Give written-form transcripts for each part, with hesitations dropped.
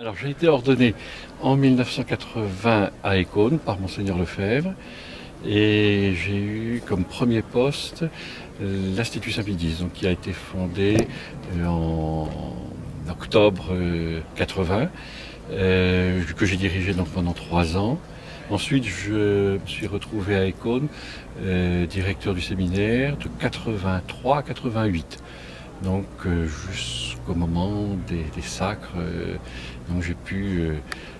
Alors j'ai été ordonné en 1980 à Écône par Monseigneur Lefebvre et j'ai eu comme premier poste l'Institut Saint-Pédis, donc qui a été fondé en octobre 80, que j'ai dirigé donc pendant 3 ans. Ensuite, je me suis retrouvé à Écône, directeur du séminaire de 83 à 88. Donc jusqu'au moment des sacres, donc j'ai pu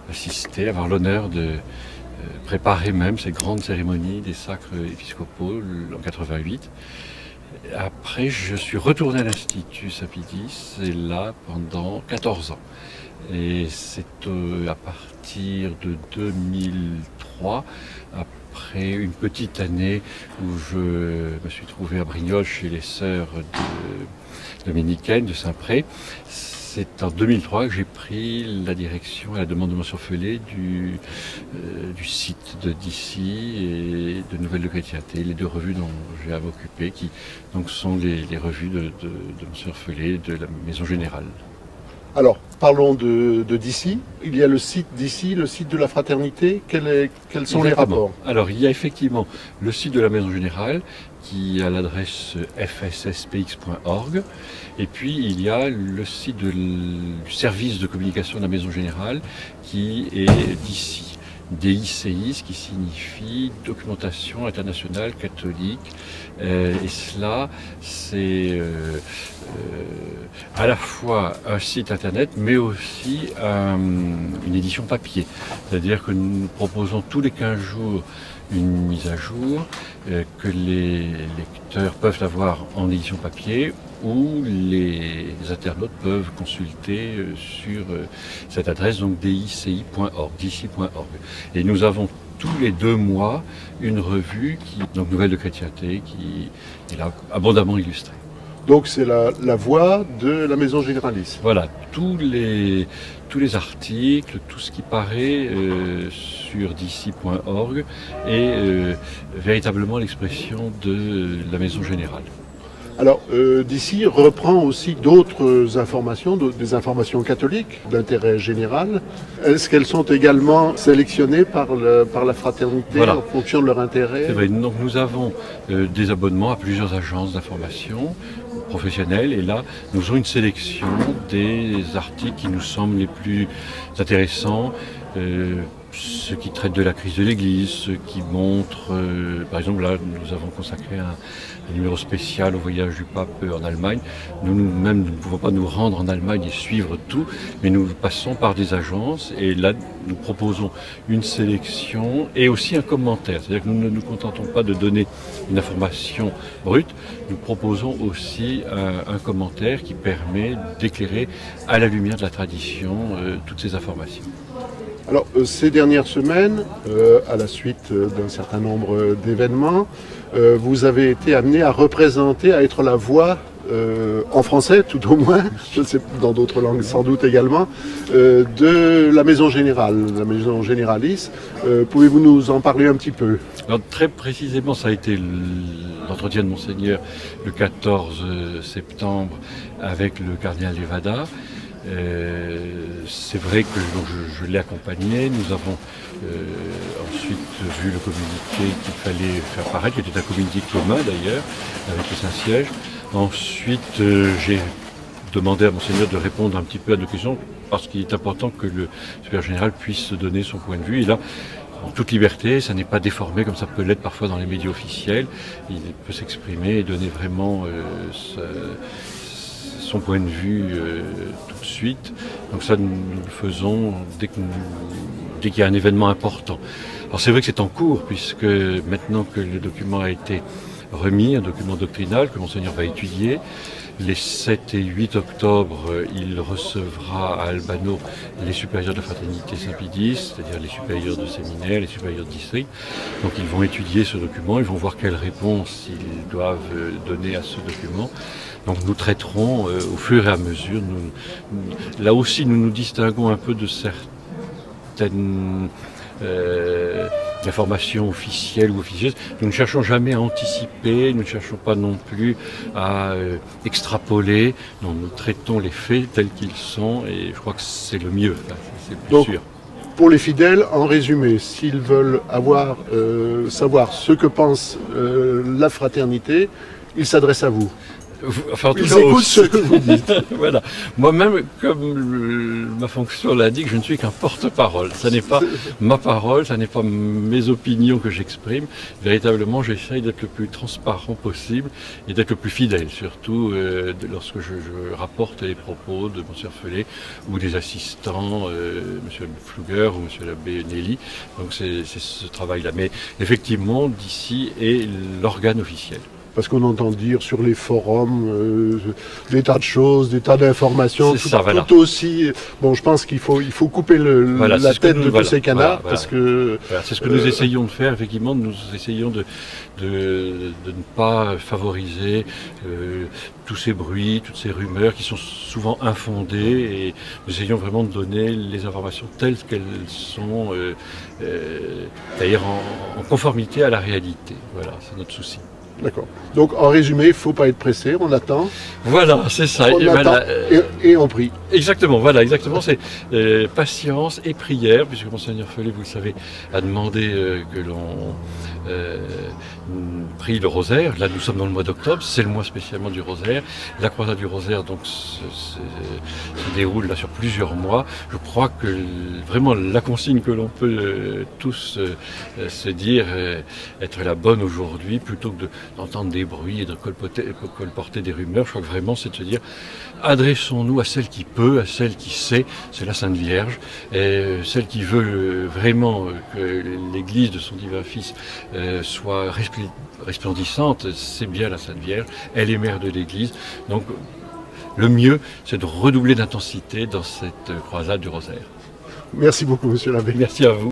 assister, avoir l'honneur de préparer même ces grandes cérémonies des sacres épiscopaux en 88. Après, je suis retourné à l'Institut Saint-Pédis, et là pendant 14 ans. Et c'est à partir de 2003, après une petite année où je me suis trouvé à Brignoles chez les sœurs dominicaines de Saint-Pré, c'est en 2003 que j'ai pris la direction à la demande de Monsieur Felet du site d'ici et de Nouvelles de Chrétienté, les deux revues dont j'ai à m'occuper, qui donc sont les revues de Monsieur Felet de la Maison Générale. Alors, parlons de d'ici. Il y a le site d'ici, le site de la Fraternité. Quels sont les rapports? Alors, il y a effectivement le site de la Maison Générale qui a l'adresse fsspx.org, et puis il y a le site du service de communication de la Maison Générale qui est d'ici. DICI, ce qui signifie Documentation Internationale Catholique. Et cela, c'est à la fois un site internet, mais aussi une édition papier. C'est-à-dire que nous proposons tous les 15 jours une mise à jour, que les lecteurs peuvent avoir en édition papier, où les internautes peuvent consulter sur cette adresse, donc dici.org. Et nous avons tous les 2 mois une revue, donc Nouvelles de Chrétienté, qui est là abondamment illustrée. Donc c'est la voix de la Maison Généraliste. Voilà, tous les articles, tout ce qui paraît sur dici.org est véritablement l'expression de la Maison Générale. Alors, d'ici reprend aussi d'autres informations, des informations catholiques d'intérêt général. Est-ce qu'elles sont également sélectionnées par la Fraternité en fonction de leur intérêt? C'est vrai, donc nous avons des abonnements à plusieurs agences d'information professionnelles, et là, nous avons une sélection des articles qui nous semblent les plus intéressants. Ceux qui traitent de la crise de l'Église, ceux qui montrent, par exemple là nous avons consacré un numéro spécial au voyage du pape en Allemagne. Nous-mêmes nous ne pouvons pas nous rendre en Allemagne et suivre tout, mais nous passons par des agences, et là nous proposons une sélection et aussi un commentaire. C'est-à-dire que nous ne nous contentons pas de donner une information brute, nous proposons aussi un commentaire qui permet d'éclairer à la lumière de la tradition toutes ces informations. Alors, ces dernières semaines, à la suite d'un certain nombre d'événements, vous avez été amené à représenter, à être la voix, en français tout au moins, je ne sais dans d'autres langues sans doute également, de la Maison Générale, la Maison Généraliste. Pouvez-vous nous en parler un petit peu? Alors, très précisément, ça a été l'entretien de Monseigneur le 14 septembre avec le cardinal Levada. C'est vrai que je l'ai accompagné. Nous avons ensuite vu le communiqué qu'il fallait faire paraître, qui était un communiqué commun d'ailleurs, avec le Saint-Siège. Ensuite, j'ai demandé à Monseigneur de répondre un petit peu à nos questions, parce qu'il est important que le supérieur général puisse donner son point de vue. Et là, en toute liberté, ça n'est pas déformé comme ça peut l'être parfois dans les médias officiels. Il peut s'exprimer et donner vraiment son point de vue tout de suite. Donc ça, nous le faisons dès qu'il y a un événement important. Alors c'est vrai que c'est en cours, puisque maintenant que le document a été remis, un document doctrinal que Monseigneur va étudier, les 7 et 8 octobre, il recevra à Albano les supérieurs de la Fraternité Saint-Pédis, c'est-à-dire les supérieurs de séminaire, les supérieurs de district. Donc ils vont étudier ce document, ils vont voir quelles réponses ils doivent donner à ce document. Donc nous traiterons au fur et à mesure. Là aussi, nous nous distinguons un peu de certaines d'informations officielles ou officieuses. Nous ne cherchons jamais à anticiper, nous ne cherchons pas non plus à extrapoler. Non, nous traitons les faits tels qu'ils sont et je crois que c'est le mieux, c'est plus Donc, sûr. pour les fidèles, en résumé, s'ils veulent savoir ce que pense la fraternité, ils s'adressent à vous. Enfin, en tout Ils cas, écoutent ce que vous dites. Voilà. Moi-même, comme ma fonction l'indique, je ne suis qu'un porte-parole. Ça n'est pas ma parole, ça n'est pas mes opinions que j'exprime. Véritablement, j'essaye d'être le plus transparent possible et d'être le plus fidèle, surtout lorsque je rapporte les propos de M. Felet ou des assistants, M. Pfluger ou M. l'abbé Nelly. Donc c'est ce travail-là. Mais effectivement, d'ici est l'organe officiel. Parce qu'on entend dire sur les forums des tas de choses, des tas d'informations, tout aussi. Bon, je pense qu'il faut couper la tête de tous ces canards, parce que c'est ce que nous essayons de faire. Effectivement, nous essayons de ne pas favoriser tous ces bruits, toutes ces rumeurs qui sont souvent infondées, et nous essayons vraiment de donner les informations telles qu'elles sont, d'ailleurs en conformité à la réalité. Voilà, c'est notre souci. D'accord. Donc en résumé, il ne faut pas être pressé, on attend. Voilà, c'est ça. On attend et on prie. Exactement, voilà, exactement. C'est patience et prière, puisque Monseigneur Felet, vous le savez, a demandé que l'on prie le rosaire. Là, nous sommes dans le mois d'octobre, c'est le mois spécialement du rosaire. La croisade du rosaire donc se déroule là sur plusieurs mois. Je crois que vraiment la consigne que l'on peut tous se dire être la bonne aujourd'hui, plutôt que d'entendre des bruits et de colporter des rumeurs, je crois que vraiment c'est de se dire adressons-nous à celle qui peut, à celle qui sait, c'est la Sainte Vierge, et celle qui veut vraiment que l'Église de son divin Fils soit resplendissante, c'est bien la Sainte Vierge, elle est mère de l'Église, donc le mieux c'est de redoubler d'intensité dans cette croisade du rosaire. Merci beaucoup, monsieur l'abbé. Merci à vous.